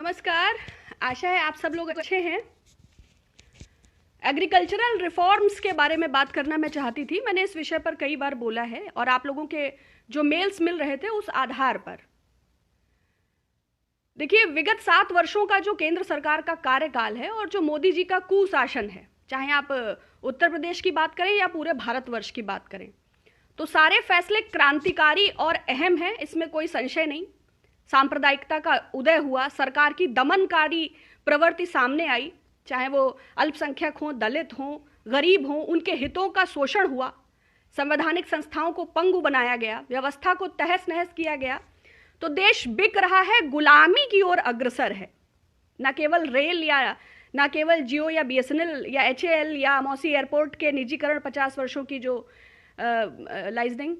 नमस्कार। आशा है आप सब लोग अच्छे हैं। एग्रीकल्चरल रिफॉर्म्स के बारे में बात करना मैं चाहती थी। मैंने इस विषय पर कई बार बोला है और आप लोगों के जो मेल्स मिल रहे थे उस आधार पर देखिए, विगत 7 वर्षों का जो केंद्र सरकार का कार्यकाल है और जो मोदी जी का कुशासन है, चाहे आप उत्तर प्रदेश की बात करें या पूरे भारतवर्ष की बात करें, तो सारे फैसले क्रांतिकारी और अहम हैं, इसमें कोई संशय नहीं। सांप्रदायिकता का उदय हुआ, सरकार की दमनकारी प्रवृत्ति सामने आई, चाहे वो अल्पसंख्यक हों, दलित हों, गरीब हों, उनके हितों का शोषण हुआ, संवैधानिक संस्थाओं को पंगु बनाया गया, व्यवस्था को तहस नहस किया गया। तो देश बिक रहा है, गुलामी की ओर अग्रसर है। न केवल रेल या न केवल जियो या बीएसएनएल या एचएएल या मौसी एयरपोर्ट के निजीकरण 50 वर्षों की जो लाइजनिंग,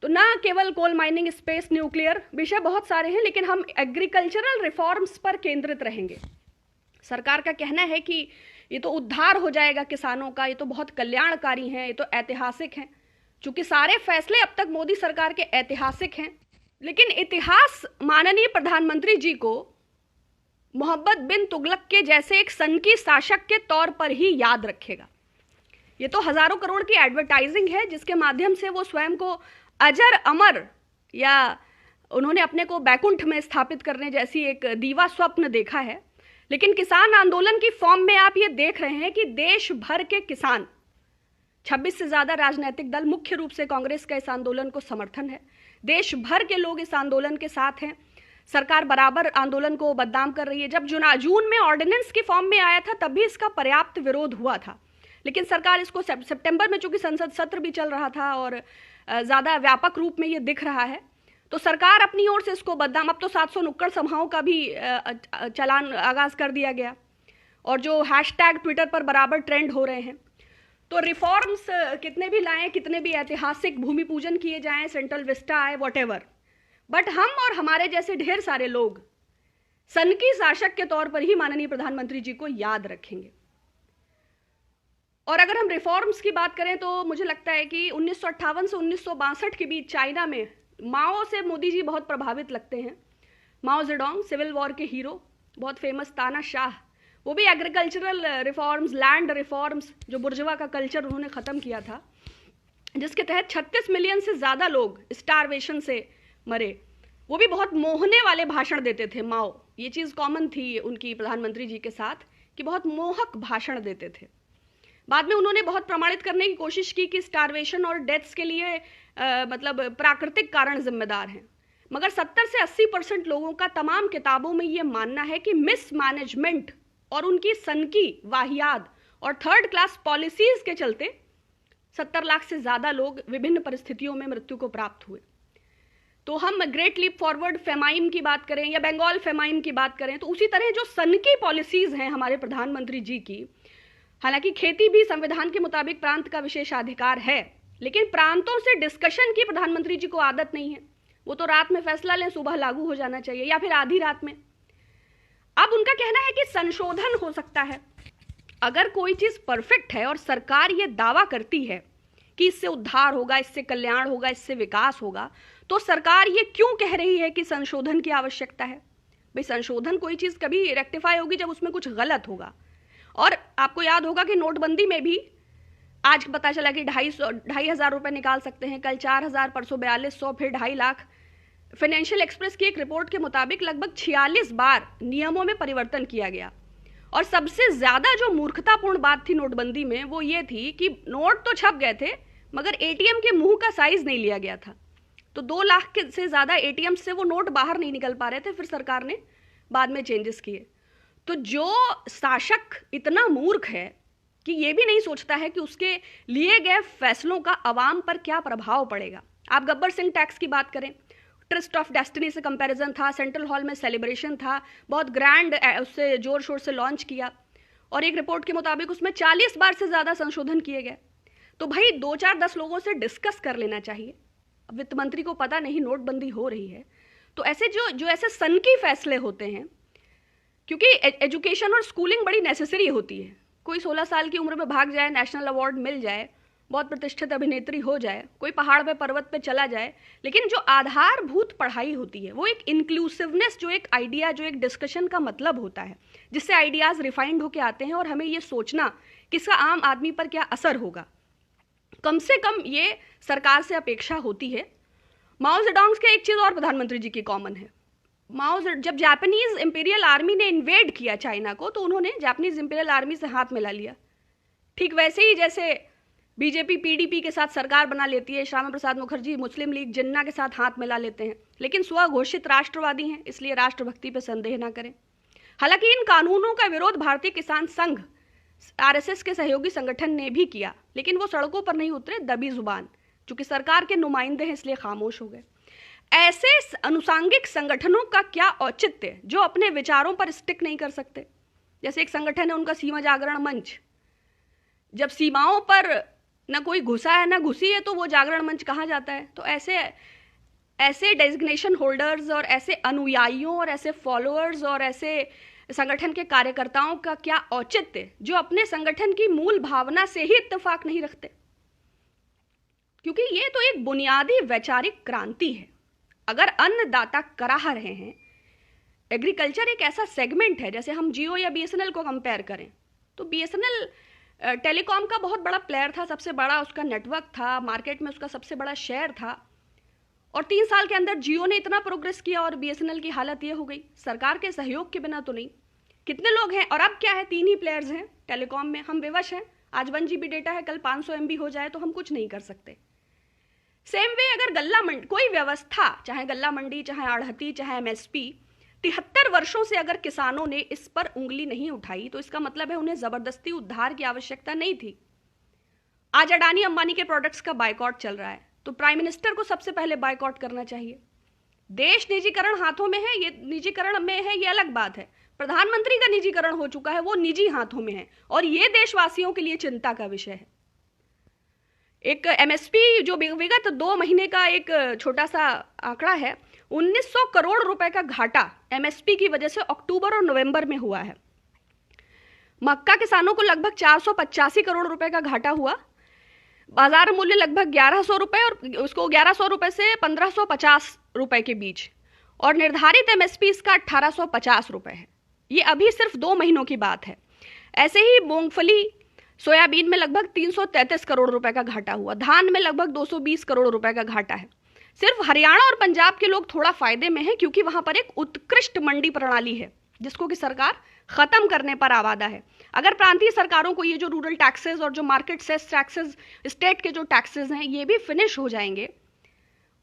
तो ना केवल कोल माइनिंग, स्पेस, न्यूक्लियर, विषय बहुत सारे हैं, लेकिन हम एग्रीकल्चरल रिफॉर्म्स पर केंद्रित रहेंगे। सरकार का कहना है कि ये तो उद्धार हो जाएगा किसानों का, ये तो बहुत कल्याणकारी हैं, ये तो ऐतिहासिक हैं। चूंकि सारे फैसले अब तक मोदी सरकार के ऐतिहासिक हैं, लेकिन इतिहास माननीय प्रधानमंत्री जी को मोहम्मद बिन तुगलक के जैसे एक सनकी शासक के तौर पर ही याद रखेगा। ये तो हजारों करोड़ की एडवर्टाइजिंग है जिसके माध्यम से वो स्वयं को अजर अमर या उन्होंने अपने को बैकुंठ में स्थापित करने जैसी एक दीवा स्वप्न देखा है। लेकिन किसान आंदोलन की फॉर्म में आप ये देख रहे हैं कि देश भर के किसान, 26 से ज्यादा राजनीतिक दल, मुख्य रूप से कांग्रेस का इस आंदोलन को समर्थन है। देश भर के लोग इस आंदोलन के साथ हैं। सरकार बराबर आंदोलन को बदनाम कर रही है। जब जून में ऑर्डिनेंस की फॉर्म में आया था तब भी इसका पर्याप्त विरोध हुआ था, लेकिन सरकार इसको सितंबर में, चूंकि संसद सत्र भी चल रहा था और ज्यादा व्यापक रूप में ये दिख रहा है, तो सरकार अपनी ओर से इसको बदनाम, अब तो 700 नुक्कड़ सभाओं का भी चलान आगाज कर दिया गया और जो हैशटैग ट्विटर पर बराबर ट्रेंड हो रहे हैं। तो रिफॉर्म्स कितने भी लाएं, कितने भी ऐतिहासिक भूमि पूजन किए जाएं, सेंट्रल विस्टा आए, वॉटेवर, बट हम और हमारे जैसे ढेर सारे लोग सनकी शासक के तौर पर ही माननीय प्रधानमंत्री जी को याद रखेंगे। और अगर हम रिफॉर्म्स की बात करें तो मुझे लगता है कि 1958 से 1962 के बीच चाइना में माओ से मोदी जी बहुत प्रभावित लगते हैं। माओ जेडोंग, सिविल वॉर के हीरो, बहुत फेमस तानाशाह, वो भी एग्रीकल्चरल रिफॉर्म्स, लैंड रिफॉर्म्स, जो बुर्जुआ का कल्चर उन्होंने ख़त्म किया था, जिसके तहत 36 मिलियन से ज़्यादा लोग स्टारवेशन से मरे। वो भी बहुत मोहने वाले भाषण देते थे माओ। ये चीज़ कॉमन थी उनकी प्रधानमंत्री जी के साथ कि बहुत मोहक भाषण देते थे। बाद में उन्होंने बहुत प्रमाणित करने की कोशिश की कि स्टारवेशन और डेथ्स के लिए मतलब प्राकृतिक कारण जिम्मेदार हैं, मगर 70 से 80% लोगों का तमाम किताबों में ये मानना है कि मिसमैनेजमेंट और उनकी सनकी वाहियात और थर्ड क्लास पॉलिसीज के चलते 70 लाख से ज़्यादा लोग विभिन्न परिस्थितियों में मृत्यु को प्राप्त हुए। तो हम ग्रेट लीप फॉरवर्ड फेमाइन की बात करें या बंगाल फेमाइन की बात करें, तो उसी तरह जो सनकी पॉलिसीज हैं हमारे प्रधानमंत्री जी की, हालांकि खेती भी संविधान के मुताबिक प्रांत का विशेषाधिकार है, लेकिन प्रांतों से डिस्कशन की प्रधानमंत्री जी को आदत नहीं है। वो तो रात में फैसला लें, सुबह लागू हो जाना चाहिए या फिर आधी रात में। अब उनका कहना है कि संशोधन हो सकता है। अगर कोई चीज परफेक्ट है और सरकार ये दावा करती है कि इससे उद्धार होगा, इससे कल्याण होगा, इससे विकास होगा, तो सरकार ये क्यों कह रही है कि संशोधन की आवश्यकता है? भाई, संशोधन कोई चीज कभी रेक्टिफाई होगी जब उसमें कुछ गलत होगा। और आपको याद होगा कि नोटबंदी में भी आज पता चला कि 2,500 रुपए निकाल सकते हैं, कल 4,000, परसों 4,200, फिर 2.5 लाख। फाइनेंशियल एक्सप्रेस की एक रिपोर्ट के मुताबिक लगभग 46 बार नियमों में परिवर्तन किया गया। और सबसे ज्यादा जो मूर्खतापूर्ण बात थी नोटबंदी में वो ये थी कि नोट तो छप गए थे मगर एटीएम के मुंह का साइज नहीं लिया गया था। तो 2 लाख से ज्यादा एटीएम से वो नोट बाहर नहीं निकल पा रहे थे, फिर सरकार ने बाद में चेंजेस किए। तो जो शासक इतना मूर्ख है कि ये भी नहीं सोचता है कि उसके लिए गए फैसलों का अवाम पर क्या प्रभाव पड़ेगा। आप गब्बर सिंह टैक्स की बात करें, ट्रस्ट ऑफ डेस्टिनी से कंपैरिजन था, सेंट्रल हॉल में सेलिब्रेशन था, बहुत ग्रैंड उससे जोर शोर से लॉन्च किया और एक रिपोर्ट के मुताबिक उसमें 40 बार से ज़्यादा संशोधन किए गए। तो भाई 2, 4, 10 लोगों से डिस्कस कर लेना चाहिए। अब वित्त मंत्री को पता नहीं नोटबंदी हो रही है, तो ऐसे जो ऐसे सनकी फैसले होते हैं, क्योंकि एजुकेशन और स्कूलिंग बड़ी नेसेसरी होती है। कोई 16 साल की उम्र में भाग जाए, नेशनल अवार्ड मिल जाए, बहुत प्रतिष्ठित अभिनेत्री हो जाए, कोई पहाड़ पे पर्वत पे चला जाए, लेकिन जो आधारभूत पढ़ाई होती है वो एक इंक्लूसिवनेस, जो एक आइडिया, जो एक डिस्कशन का मतलब होता है, जिससे आइडियाज़ रिफाइंड होके आते हैं और हमें ये सोचना कि इसका आम आदमी पर क्या असर होगा, कम से कम ये सरकार से अपेक्षा होती है। माओ जेडोंग के एक चीज़ और प्रधानमंत्री जी की कॉमन है। जब जापानीज इंपीरियल आर्मी ने इन्वेड किया चाइना को, तो उन्होंने जापानीज इंपीरियल आर्मी से हाथ मिला लिया। ठीक वैसे ही जैसे बीजेपी पीडीपी के साथ सरकार बना लेती है, श्यामा प्रसाद मुखर्जी मुस्लिम लीग जिन्ना के साथ हाथ मिला लेते हैं, लेकिन स्वघोषित राष्ट्रवादी हैं, इसलिए राष्ट्रभक्ति पर संदेह ना करें। हालांकि इन कानूनों का विरोध भारतीय किसान संघ आरएसएस के सहयोगी संगठन ने भी किया, लेकिन वो सड़कों पर नहीं उतरे, दबी जुबान, चूंकि सरकार के नुमाइंदे हैं इसलिए खामोश हो गए। ऐसे अनुसांगिक संगठनों का क्या औचित्य जो अपने विचारों पर स्टिक नहीं कर सकते? जैसे एक संगठन है उनका सीमा जागरण मंच, जब सीमाओं पर न कोई घुसा है न घुसी है तो वो जागरण मंच कहा जाता है। तो ऐसे डेजिग्नेशन होल्डर्स और ऐसे अनुयायियों और ऐसे फॉलोअर्स और ऐसे संगठन के कार्यकर्ताओं का क्या औचित्य जो अपने संगठन की मूल भावना से ही इत्तेफाक नहीं रखते? क्योंकि ये तो एक बुनियादी वैचारिक क्रांति है। अगर अन्नदाता कराह रहे हैं, एग्रीकल्चर एक ऐसा सेगमेंट है, जैसे हम जियो या बीएसएनएल को कंपेयर करें तो बीएसएनएल टेलीकॉम का बहुत बड़ा प्लेयर था, सबसे बड़ा उसका नेटवर्क था, मार्केट में उसका सबसे बड़ा शेयर था, और 3 साल के अंदर जियो ने इतना प्रोग्रेस किया और बीएसएनएल की हालत ये हो गई। सरकार के सहयोग के बिना तो नहीं। कितने लोग हैं, और अब क्या है, 3 ही प्लेयर्स हैं टेलीकॉम में, हम विवश हैं। आज 1 GB डेटा है, कल 500 MB हो जाए तो हम कुछ नहीं कर सकते। सेम वे अगर गल्ला मंडी, कोई व्यवस्था, चाहे गल्ला मंडी, चाहे आढ़ती, चाहे एमएसपी, 73 वर्षों से अगर किसानों ने इस पर उंगली नहीं उठाई तो इसका मतलब है उन्हें जबरदस्ती उद्धार की आवश्यकता नहीं थी। आज अडानी अंबानी के प्रोडक्ट्स का बायकॉट चल रहा है, तो प्राइम मिनिस्टर को सबसे पहले बायकॉट करना चाहिए। देश निजीकरण हाथों में है, ये निजीकरण में है, ये अलग बात है। प्रधानमंत्री का निजीकरण हो चुका है, वो निजी हाथों में है, और ये देशवासियों के लिए चिंता का विषय है। एक एमएसपी जो विगत 2 महीने का एक छोटा सा आंकड़ा है, 1900 करोड़ रुपए का घाटा एमएसपी की वजह से अक्टूबर और नवंबर में हुआ है। मक्का किसानों को लगभग 485 करोड़ रुपए का घाटा हुआ, बाजार मूल्य लगभग 1100 रुपए, और उसको 1100 रुपए से 1550 रुपए के बीच, और निर्धारित एमएसपी इसका 1850 रुपए है। ये अभी सिर्फ 2 महीनों की बात है। ऐसे ही मूंगफली, सोयाबीन में लगभग 333 करोड़ रुपए का घाटा हुआ, धान में लगभग 220 करोड़ रुपए का घाटा है। सिर्फ हरियाणा और पंजाब के लोग थोड़ा फायदे में हैं, क्योंकि वहां पर एक उत्कृष्ट मंडी प्रणाली है जिसको कि सरकार खत्म करने पर आवादा है। अगर प्रांतीय सरकारों को ये जो रूरल टैक्सेस और जो मार्केट सेस टैक्सेस, स्टेट के जो टैक्सेस हैं, ये भी फिनिश हो जाएंगे,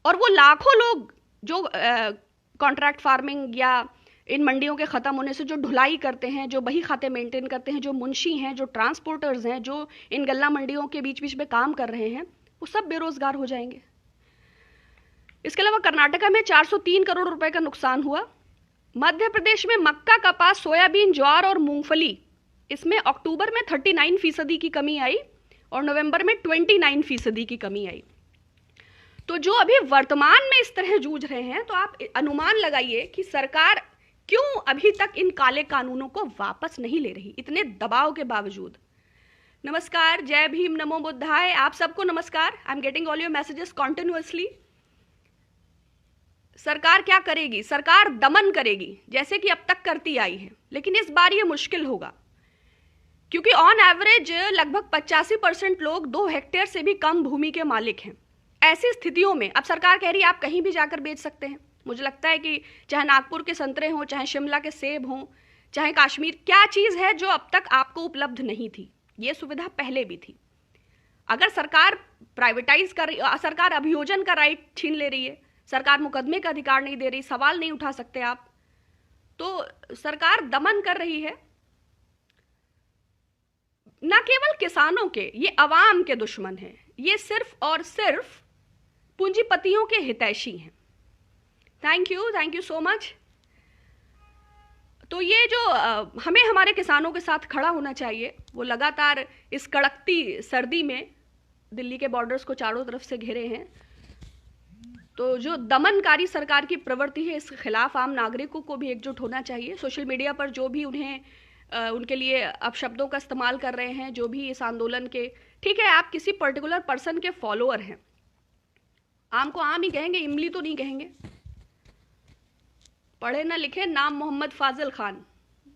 और वो लाखों लोग जो कॉन्ट्रैक्ट फार्मिंग या इन मंडियों के ख़त्म होने से जो ढुलाई करते हैं, जो बही खाते मेंटेन करते हैं, जो मुंशी हैं, जो ट्रांसपोर्टर्स हैं, जो इन गल्ला मंडियों के बीच बीच में काम कर रहे हैं, वो सब बेरोजगार हो जाएंगे। इसके अलावा कर्नाटका में 403 करोड़ रुपए का नुकसान हुआ। मध्य प्रदेश में मक्का, कपास, सोयाबीन, ज्वार और मूंगफली, इसमें अक्टूबर में 39% की कमी आई और नवंबर में 29% की कमी आई। तो जो अभी वर्तमान में इस तरह जूझ रहे हैं, तो आप अनुमान लगाइए कि सरकार क्यों अभी तक इन काले कानूनों को वापस नहीं ले रही, इतने दबाव के बावजूद। नमस्कार, जय भीम, नमो बुद्धाय, आप सबको नमस्कार। I am getting all your messages continuously. सरकार क्या करेगी? सरकार दमन करेगी, जैसे कि अब तक करती आई है, लेकिन इस बार ये मुश्किल होगा, क्योंकि ऑन एवरेज लगभग 85% लोग 2 हेक्टेयर से भी कम भूमि के मालिक हैं। ऐसी स्थितियों में अब सरकार कह रही है आप कहीं भी जाकर बेच सकते हैं। मुझे लगता है कि चाहे नागपुर के संतरे हों, चाहे शिमला के सेब हों, चाहे कश्मीर, क्या चीज़ है जो अब तक आपको उपलब्ध नहीं थी? ये सुविधा पहले भी थी। अगर सरकार प्राइवेटाइज कर रही, सरकार अभियोजन का राइट छीन ले रही है, सरकार मुकदमे का अधिकार नहीं दे रही, सवाल नहीं उठा सकते आप, तो सरकार दमन कर रही है। न केवल किसानों के, ये अवाम के दुश्मन हैं, ये सिर्फ और सिर्फ पूंजीपतियों के हितैषी हैं। Thank you so much. तो ये जो हमें हमारे किसानों के साथ खड़ा होना चाहिए, वो लगातार इस कड़कती सर्दी में दिल्ली के बॉर्डर्स को चारों तरफ से घेरे हैं। तो जो दमनकारी सरकार की प्रवृत्ति है, इसके खिलाफ आम नागरिकों को भी एकजुट होना चाहिए। सोशल मीडिया पर जो भी उन्हें उनके लिए अपशब्दों का इस्तेमाल कर रहे हैं, जो भी इस आंदोलन के ठीक है, आप किसी पर्टिकुलर पर्सन के फॉलोअर हैं, आम को आम ही कहेंगे, इमली तो नहीं कहेंगे। पढ़े ना लिखे, नाम मोहम्मद फाजिल खान,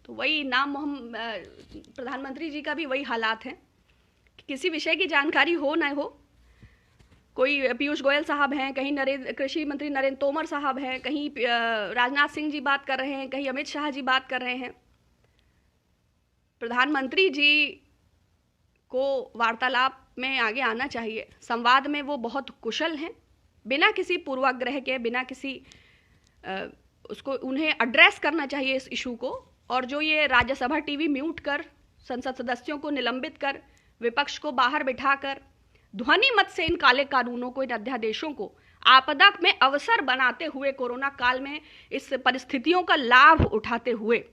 तो वही नाम प्रधानमंत्री जी का भी वही हालात है कि किसी विषय की जानकारी हो ना हो, कोई पीयूष गोयल साहब हैं, कहीं कृषि मंत्री नरेंद्र तोमर साहब हैं, कहीं राजनाथ सिंह जी बात कर रहे हैं, कहीं अमित शाह जी बात कर रहे हैं। प्रधानमंत्री जी को वार्तालाप में आगे आना चाहिए, संवाद में वो बहुत कुशल हैं, बिना किसी पूर्वाग्रह के, बिना किसी उसको उन्हें एड्रेस करना चाहिए इस इशू को। और जो ये राज्यसभा टीवी म्यूट कर, संसद सदस्यों को निलंबित कर, विपक्ष को बाहर बिठाकर ध्वनि मत से इन काले कानूनों को, इन अध्यादेशों को आपदा में अवसर बनाते हुए, कोरोना काल में इस परिस्थितियों का लाभ उठाते हुए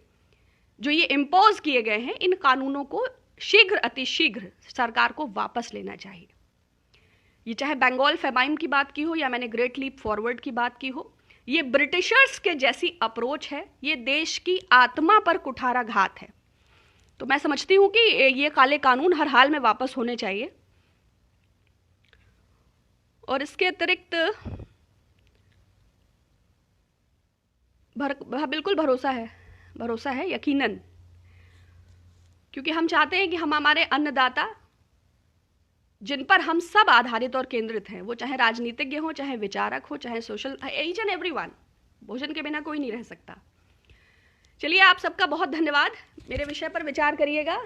जो ये इम्पोज किए गए हैं, इन कानूनों को शीघ्र अतिशीघ्र सरकार को वापस लेना चाहिए। ये चाहे बंगाल फेमाइन की बात की हो या मैंने ग्रेट लीप फॉरवर्ड की बात की हो, ये ब्रिटिशर्स के जैसी अप्रोच है, ये देश की आत्मा पर कुठाराघात है। तो मैं समझती हूं कि ये काले कानून हर हाल में वापस होने चाहिए। और इसके अतिरिक्त बिल्कुल भरोसा है यकीनन, क्योंकि हम चाहते हैं कि हम हमारे अन्नदाता, जिन पर हम सब आधारित और केंद्रित हैं, वो चाहे राजनीतिज्ञ हो, चाहे विचारक हो, चाहे सोशल, ईच एंड एवरीवन, भोजन के बिना कोई नहीं रह सकता। चलिए, आप सबका बहुत धन्यवाद। मेरे विषय पर विचार करिएगा।